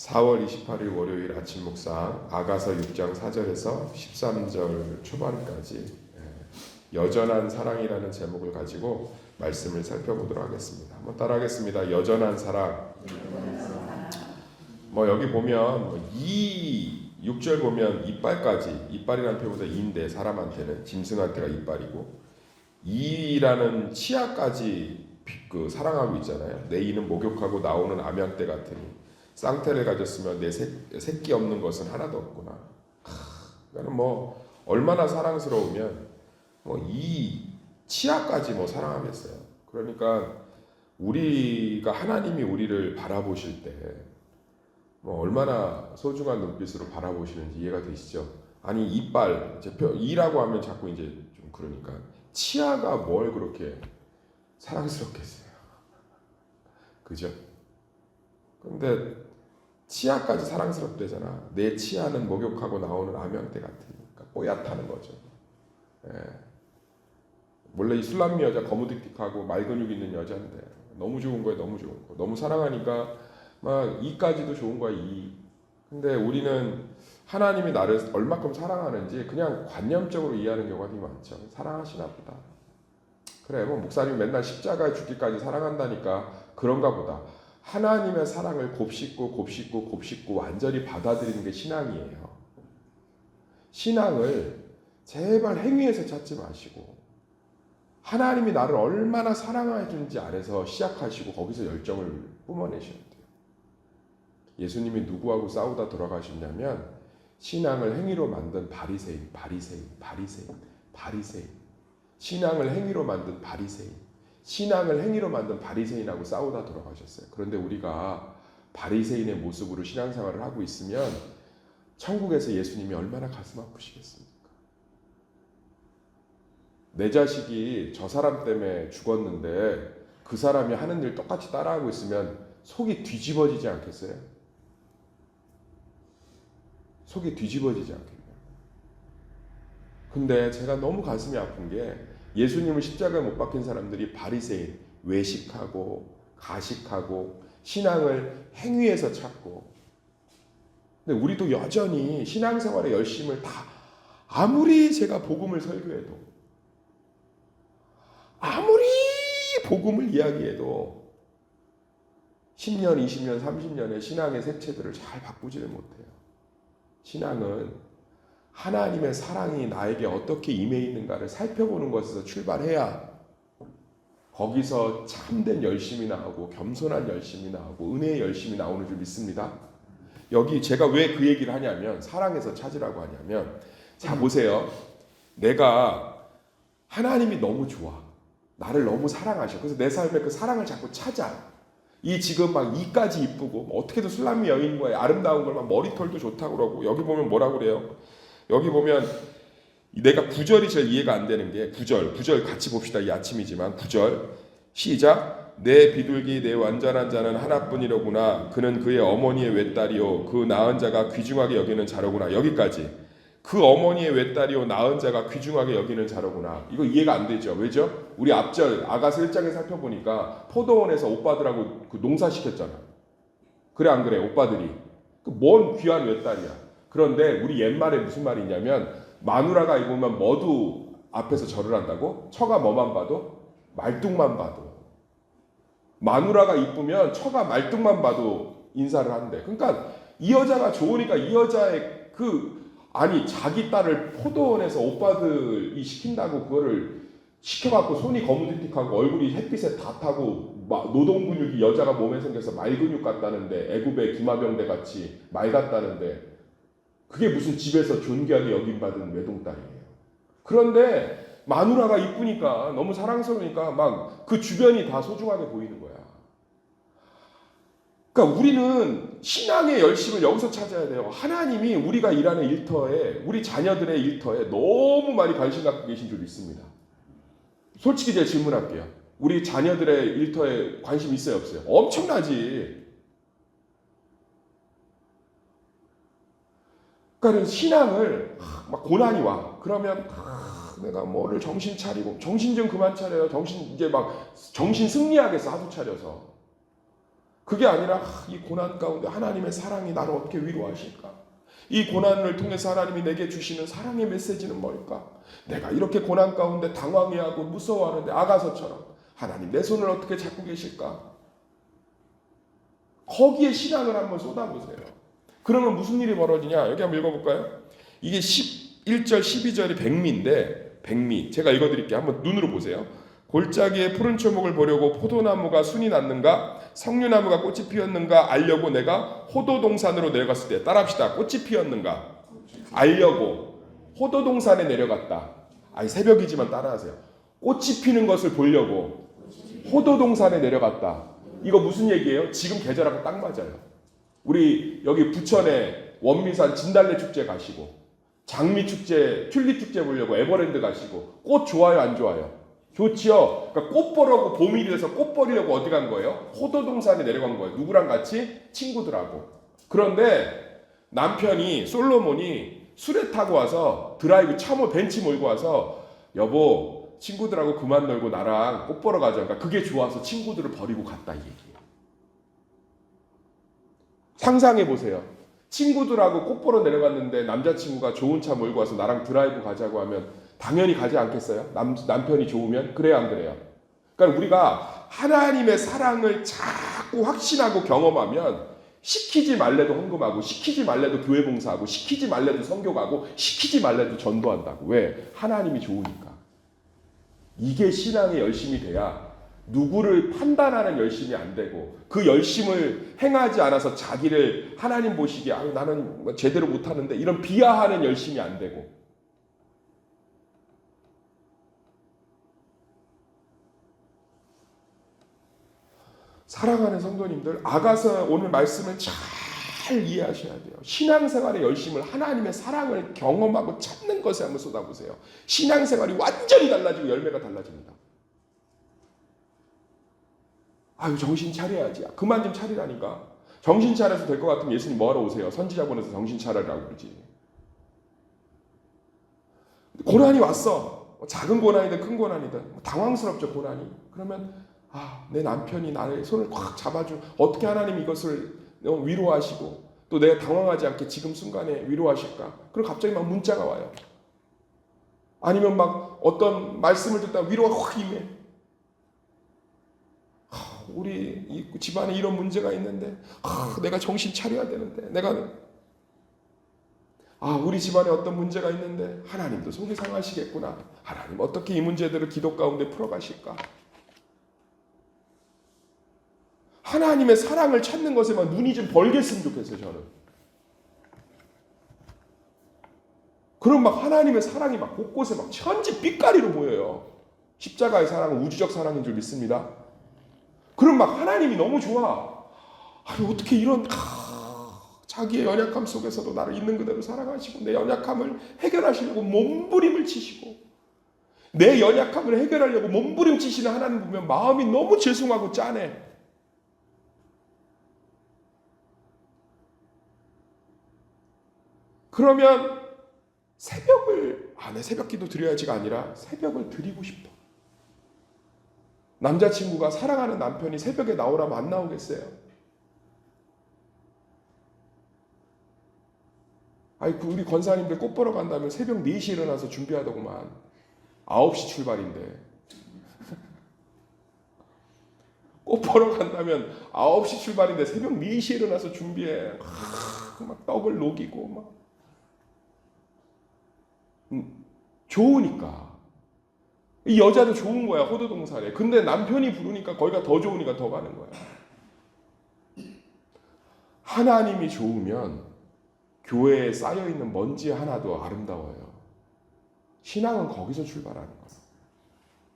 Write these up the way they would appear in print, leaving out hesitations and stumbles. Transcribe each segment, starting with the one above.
4월 28일 월요일 아침 묵상 아가서 6장 4절에서 13절 초반까지 여전한 사랑이라는 제목을 가지고 말씀을 살펴보도록 하겠습니다. 한번 따라하겠습니다. 여전한 사랑. 여기 보면 6절 보면 이빨까지, 이빨이라는 표현보다 이인데 사람한테는 짐승한테가 이빨이고 이라는 치아까지 사랑하고 있잖아요. 내 이는 목욕하고 나오는 암양떼 같으니 쌍태를 가졌으면 내 새끼 없는 것은 하나도 없구나. 그러니까 얼마나 사랑스러우면 이 치아까지 사랑하겠어요. 그러니까 우리가 하나님이 우리를 바라보실 때 얼마나 소중한 눈빛으로 바라보시는지 이해가 되시죠? 아니 이빨, 이라고 하면 자꾸 이제 좀 그러니까 치아가 뭘 그렇게 사랑스럽겠어요. 그죠? 근데 치아까지 사랑스럽대잖아. 내 치아는 목욕하고 나오는 암양떼 같으니까 뽀얗다는 거죠. 원래 이 술람미 여자 거무딕딕하고 말근육 있는 여자인데 너무 좋은 거예요. 너무 좋은 거. 너무 사랑하니까 이까지도 좋은 거야. 이. 근데 우리는 하나님이 나를 얼마큼 사랑하는지 그냥 관념적으로 이해하는 경우가 되게 많죠. 사랑하시나 보다. 그래 목사님 맨날 십자가에 죽기까지 사랑한다니까 그런가 보다. 하나님의 사랑을 곱씹고 완전히 받아들이는 게 신앙이에요. 신앙을 제발 행위에서 찾지 마시고 하나님이 나를 얼마나 사랑해 주는지 안에서 시작하시고 거기서 열정을 뿜어내셔야 돼요. 예수님이 누구하고 싸우다 돌아가셨냐면 신앙을 행위로 만든 바리새인. 신앙을 행위로 만든 바리새인. 신앙을 행위로 만든 바리새인하고 싸우다 돌아가셨어요. 그런데 우리가 바리새인의 모습으로 신앙생활을 하고 있으면 천국에서 예수님이 얼마나 가슴 아프시겠습니까? 내 자식이 저 사람 때문에 죽었는데 그 사람이 하는 일 똑같이 따라하고 있으면 속이 뒤집어지지 않겠어요? 속이 뒤집어지지 않겠나요? 근데 제가 너무 가슴이 아픈 게 예수님을 십자가에 못 박힌 사람들이 바리새인, 외식하고 가식하고 신앙을 행위에서 찾고 근데 우리도 여전히 신앙생활의 열심을 아무리 제가 복음을 설교해도 아무리 복음을 이야기해도 10년, 20년, 30년의 신앙의 색채들을 잘 바꾸지를 못해요. 신앙은 하나님의 사랑이 나에게 어떻게 임해 있는가를 살펴보는 것에서 출발해야 거기서 참된 열심이 나오고 겸손한 열심이 나오고 은혜의 열심이 나오는 줄 믿습니다. 여기 제가 왜 그 얘기를 하냐면 사랑에서 찾으라고 하냐면 자 보세요. 내가 하나님이 너무 좋아. 나를 너무 사랑하셔. 그래서 내 삶에 그 사랑을 자꾸 찾아. 이 지금 이까지 이쁘고 어떻게든 술람미 여인과의 아름다운 걸 머리털도 좋다고 그러고 여기 보면 뭐라고 그래요? 여기 보면 내가 9절이 제일 이해가 안 되는 게 9절 같이 봅시다. 이 아침이지만 9절 시작. 내 비둘기 내 완전한 자는 하나뿐이로구나. 그는 그의 어머니의 외딸이요 그 낳은 자가 귀중하게 여기는 자로구나. 여기까지. 그 어머니의 외딸이요 낳은 자가 귀중하게 여기는 자로구나. 이거 이해가 안 되죠. 왜죠? 우리 앞절 아가서 1장에 살펴보니까 포도원에서 오빠들하고 농사시켰잖아. 그래 안 그래? 오빠들이. 뭔 귀한 외딸이야. 그런데 우리 옛말에 무슨 말이 있냐면 마누라가 입으면 머두 앞에서 절을 한다고? 처가 뭐만 봐도? 말뚝만 봐도. 마누라가 이쁘면 처가 말뚝만 봐도 인사를 한대. 그러니까 이 여자가 좋으니까 이 여자의 자기 딸을 포도원에서 오빠들이 시킨다고 그거를 시켜갖고 손이 거무튀틱하고 얼굴이 햇빛에 다 타고 노동 근육이 여자가 몸에 생겨서 말 근육 같다는데 애굽의 기마병대 같이 말 같다는데 그게 무슨 집에서 존귀하게 여김받은 외동딸이에요. 그런데 마누라가 이쁘니까 너무 사랑스러우니까 그 주변이 다 소중하게 보이는 거야. 그러니까 우리는 신앙의 열심을 여기서 찾아야 돼요. 하나님이 우리가 일하는 일터에 우리 자녀들의 일터에 너무 많이 관심 갖고 계신 줄 믿습니다. 솔직히 제가 질문할게요. 우리 자녀들의 일터에 관심 있어요 없어요? 엄청나지. 그러니까 신앙을 고난이 와. 그러면 내가 뭐를 정신 차리고 정신 좀 그만 차려요. 정신 승리하겠어 하도 차려서. 그게 아니라 이 고난 가운데 하나님의 사랑이 나를 어떻게 위로하실까? 이 고난을 통해서 하나님이 내게 주시는 사랑의 메시지는 뭘까? 내가 이렇게 고난 가운데 당황해하고 무서워하는데 아가서처럼 하나님 내 손을 어떻게 잡고 계실까? 거기에 신앙을 한번 쏟아보세요. 그러면 무슨 일이 벌어지냐? 여기 한번 읽어볼까요? 이게 11절 12절이 백미인데 백미 제가 읽어드릴게요. 한번 눈으로 보세요. 골짜기에 푸른 초목을 보려고 포도나무가 순이 났는가 석류나무가 꽃이 피었는가 알려고 내가 호도동산으로 내려갔을 때 따라합시다. 꽃이 피었는가 알려고 호도동산에 내려갔다. 아니 새벽이지만 따라하세요. 꽃이 피는 것을 보려고 호도동산에 내려갔다. 이거 무슨 얘기예요? 지금 계절하고 딱 맞아요. 우리 여기 부천에 원미산 진달래 축제 가시고 장미 축제, 튤립 축제 보려고 에버랜드 가시고 꽃 좋아요 안 좋아요? 좋지요. 그러니까 꽃 보려고 봄이 돼서 꽃 보려고 어디 간 거예요? 호도동산에 내려간 거예요. 누구랑 같이? 친구들하고. 그런데 남편이 솔로몬이 술에 타고 와서 드라이브 차모 벤치 몰고 와서 여보 친구들하고 그만 놀고 나랑 꽃 보러 가자. 그러니까 그게 좋아서 친구들을 버리고 갔다 이 얘기예요. 상상해 보세요. 친구들하고 꽃 보러 내려갔는데 남자친구가 좋은 차 몰고 와서 나랑 드라이브 가자고 하면 당연히 가지 않겠어요? 남편이 좋으면? 그래요 안 그래요? 그러니까 우리가 하나님의 사랑을 자꾸 확신하고 경험하면 시키지 말래도 헌금하고 시키지 말래도 교회 봉사하고 시키지 말래도 선교 가고 시키지 말래도 전도한다고. 왜? 하나님이 좋으니까. 이게 신앙의 열심이 돼야 누구를 판단하는 열심이 안 되고 그 열심을 행하지 않아서 자기를 하나님 보시기에 나는 제대로 못하는데 이런 비하하는 열심이 안 되고 사랑하는 성도님들 아가서 오늘 말씀을 잘 이해하셔야 돼요. 신앙생활의 열심을 하나님의 사랑을 경험하고 찾는 것에 한번 쏟아보세요. 신앙생활이 완전히 달라지고 열매가 달라집니다. 아유 정신 차려야지. 그만 좀 차리라니까. 정신 차려서 될 것 같으면 예수님 뭐하러 오세요? 선지자 보내서 정신 차리라고 그러지. 고난이 왔어. 작은 고난이든 큰 고난이든 당황스럽죠 고난이. 그러면 내 남편이 나의 손을 꽉 잡아준 어떻게 하나님 이것을 위로하시고 또 내가 당황하지 않게 지금 순간에 위로하실까? 그리고 갑자기 막 문자가 와요. 아니면 막 어떤 말씀을 듣다 위로가 확 임해. 우리 이 집안에 이런 문제가 있는데 내가 정신 차려야 되는데 우리 집안에 어떤 문제가 있는데 하나님도 속이 상하시겠구나. 하나님 어떻게 이 문제들을 기도 가운데 풀어가실까? 하나님의 사랑을 찾는 것에만 눈이 좀 벌겠으면 좋겠어요 저는. 그럼 막 하나님의 사랑이 막 곳곳에 막 천지 빛깔이로 보여요. 십자가의 사랑은 우주적 사랑인 줄 믿습니다. 그럼 막 하나님이 너무 좋아. 어떻게 이런 자기의 연약함 속에서도 나를 있는 그대로 사랑하시고 내 연약함을 해결하시려고 몸부림을 치시고 내 연약함을 해결하려고 몸부림 치시는 하나님 보면 마음이 너무 죄송하고 짠해. 그러면 내 새벽 기도 드려야지가 아니라 새벽을 드리고 싶어. 남자친구가 사랑하는 남편이 새벽에 나오라면 안 나오겠어요? 우리 권사님들 꽃 보러 간다면 새벽 4시에 일어나서 준비하더구만. 9시 출발인데. 꽃 보러 간다면 9시 출발인데 새벽 4시에 일어나서 준비해. 막 떡을 녹이고 막. 좋으니까. 이 여자도 좋은 거야 호도동산에. 근데 남편이 부르니까 거기가 더 좋으니까 더 가는 거야. 하나님이 좋으면 교회에 쌓여있는 먼지 하나도 아름다워요. 신앙은 거기서 출발하는 거예요.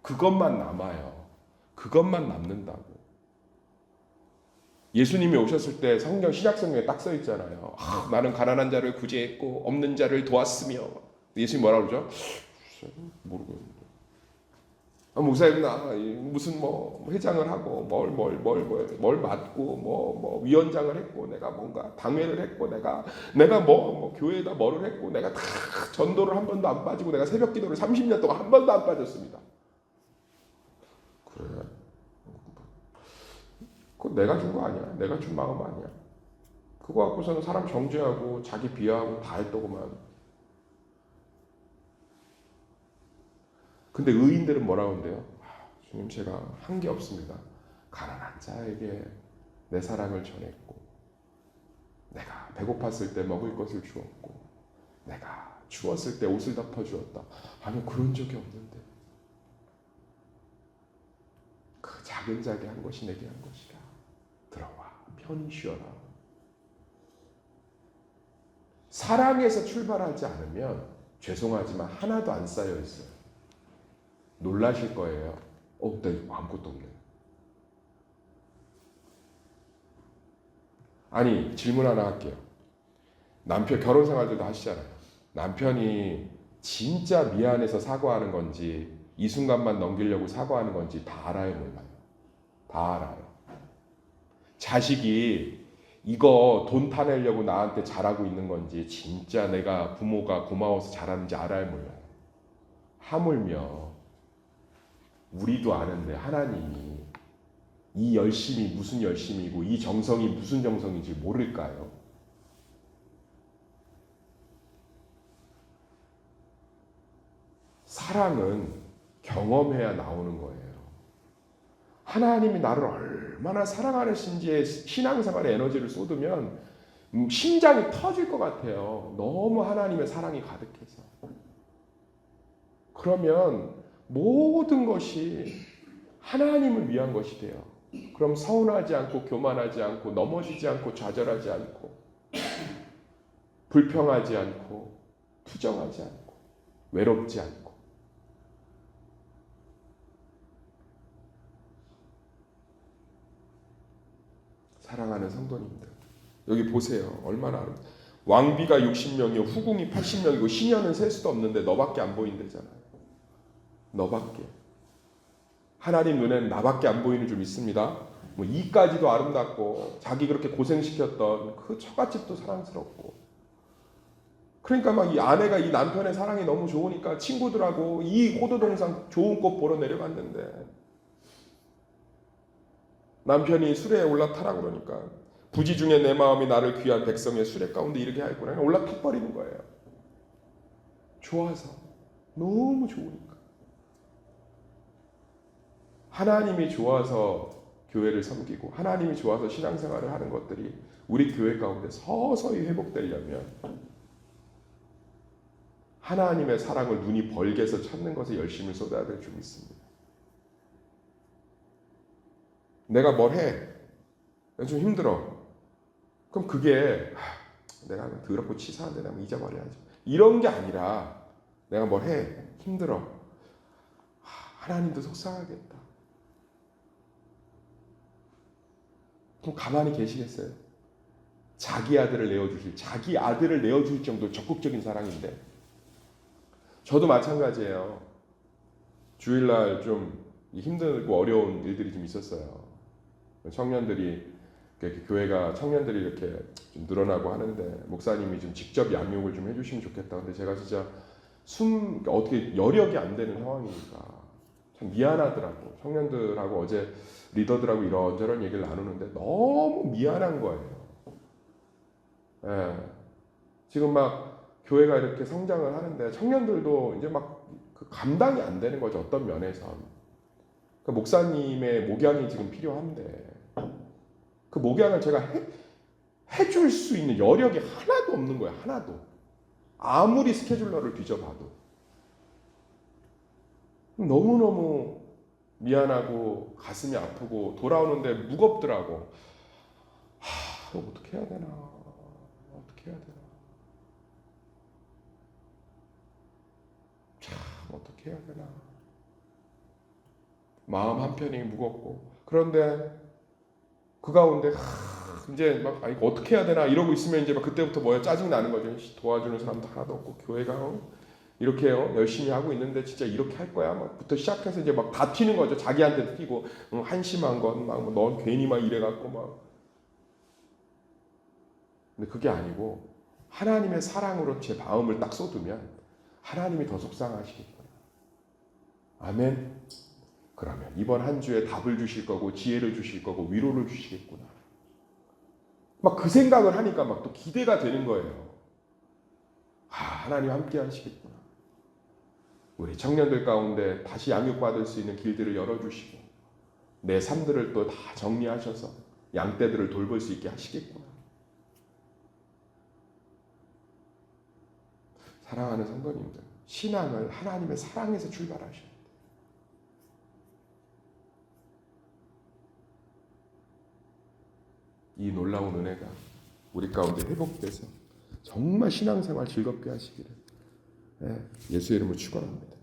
그것만 남아요. 그것만 남는다고. 예수님이 오셨을 때 신약성경에 딱 써 있잖아요. 나는 가난한 자를 구제했고 없는 자를 도왔으며. 예수님 뭐라고 그러죠? 모르겠는데. 목사님 나 무슨 회장을 하고 뭘 맡고 위원장을 했고 내가 뭔가 당회를 했고 내가 교회에다 뭐를 했고 내가 다 전도를 한 번도 안 빠지고 내가 새벽 기도를 30년 동안 한 번도 안 빠졌습니다. 그래. 그거 내가 준 거 아니야. 내가 준 마음 아니야. 그거 갖고서는 사람 정죄하고 자기 비하하고 다 했더구만. 근데 의인들은 뭐라고 한대요? 주님, 제가 한 게 없습니다. 가난한 자에게 내 사랑을 전했고, 내가 배고팠을 때 먹을 것을 주었고, 내가 추웠을 때 옷을 덮어주었다. 아니요, 그런 적이 없는데. 그 작은 자에게 한 것이 내게 한 것이라. 들어와, 편히 쉬어라. 사랑에서 출발하지 않으면 죄송하지만 하나도 안 쌓여 있어요. 놀라실 거예요. 나 이거 아무것도 없네. 아니, 질문 하나 할게요. 남편 결혼 생활도 하시잖아요. 남편이 진짜 미안해서 사과하는 건지 이 순간만 넘기려고 사과하는 건지 다 알아요, 몰라요? 다 알아요. 자식이 이거 돈 타내려고 나한테 잘하고 있는 건지 진짜 내가 부모가 고마워서 잘하는지 알아요, 몰라요? 하물며 우리도 아는데 하나님이 이 열심이 무슨 열심이고 이 정성이 무슨 정성인지 모를까요? 사랑은 경험해야 나오는 거예요. 하나님이 나를 얼마나 사랑하시는지에 신앙생활에 에너지를 쏟으면 심장이 터질 것 같아요. 너무 하나님의 사랑이 가득해서. 그러면 모든 것이 하나님을 위한 것이 돼요. 그럼 서운하지 않고 교만하지 않고 넘어지지 않고 좌절하지 않고 불평하지 않고 투정하지 않고 외롭지 않고. 사랑하는 성도님들, 여기 보세요. 얼마나 아름다워. 왕비가 60명이요 후궁이 80명이고 시녀는 셀 수도 없는데 너밖에 안 보인대잖아요. 너밖에. 하나님 눈에는 나밖에 안 보이는 줄 믿습니다. 뭐 이까지도 아름답고 자기 그렇게 고생시켰던 그 처갓집도 사랑스럽고, 그러니까 막 이 아내가 이 남편의 사랑이 너무 좋으니까 친구들하고 이 호도동산 좋은 꽃 보러 내려갔는데 남편이 수레에 올라타라 그러니까 부지 중에 내 마음이 나를 귀한 백성의 수레 가운데 이르게 하였구나. 올라타 버리는 거예요. 좋아서. 너무 좋으니까. 하나님이 좋아서 교회를 섬기고 하나님이 좋아서 신앙생활을 하는 것들이 우리 교회 가운데 서서히 회복되려면 하나님의 사랑을 눈이 벌게서 찾는 것에 열심을 쏟아야 될 줄 믿습니다. 내가 뭘 해? 좀 힘들어. 그럼 그게 내가 더럽고 치사한데 내가 잊어버려야지. 이런 게 아니라 내가 뭘 해? 힘들어. 하나님도 속상하겠다. 그럼 가만히 계시겠어요? 자기 아들을 내어줄 정도 적극적인 사랑인데. 저도 마찬가지예요. 주일날 좀 힘들고 어려운 일들이 좀 있었어요. 청년들이 교회가 청년들이 이렇게 좀 늘어나고 하는데 목사님이 좀 직접 양육을 좀 해주시면 좋겠다. 근데 제가 진짜 어떻게 여력이 안 되는 상황이니까 참 미안하더라고. 청년들하고 어제 리더들하고 이런저런 얘기를 나누는데 너무 미안한 거예요. 예. 지금 막 교회가 이렇게 성장을 하는데 청년들도 이제 막 그 감당이 안 되는 거죠. 어떤 면에서. 그 목사님의 목양이 지금 필요한데 그 목양을 제가 해줄 수 있는 여력이 하나도 없는 거예요. 하나도. 아무리 스케줄러를 뒤져봐도. 너무너무 미안하고 가슴이 아프고 돌아오는데 무겁더라고. 어떻게 해야 되나. 어떻게 해야 되나. 참 어떻게 해야 되나. 마음 한편이 무겁고. 그런데 그 가운데 이제 막 이거 어떻게 해야 되나 이러고 있으면 이제 막 그때부터 뭐야 짜증 나는 거죠. 도와주는 사람도 하나도 없고 교회가 이렇게 열심히 하고 있는데 진짜 이렇게 할 거야 막부터 시작해서 이제 막 다 튀는 거죠. 자기한테 튀고 한심한 건 막 넌 괜히 막 이래갖고 막. 근데 그게 아니고 하나님의 사랑으로 제 마음을 딱 쏟으면 하나님이 더 속상하시겠구나. 아멘. 그러면 이번 한 주에 답을 주실 거고 지혜를 주실 거고 위로를 주시겠구나. 막 그 생각을 하니까 막 또 기대가 되는 거예요. 하나님 함께 하시겠구나. 우리 청년들 가운데 다시 양육받을 수 있는 길들을 열어주시고 내 삶들을 또 다 정리하셔서 양떼들을 돌볼 수 있게 하시겠구나. 사랑하는 성도님들, 신앙을 하나님의 사랑에서 출발하셔야 돼요. 이 놀라운 은혜가 우리 가운데 회복돼서 정말 신앙생활 즐겁게 하시기를 예수의 이름으로 축원합니다.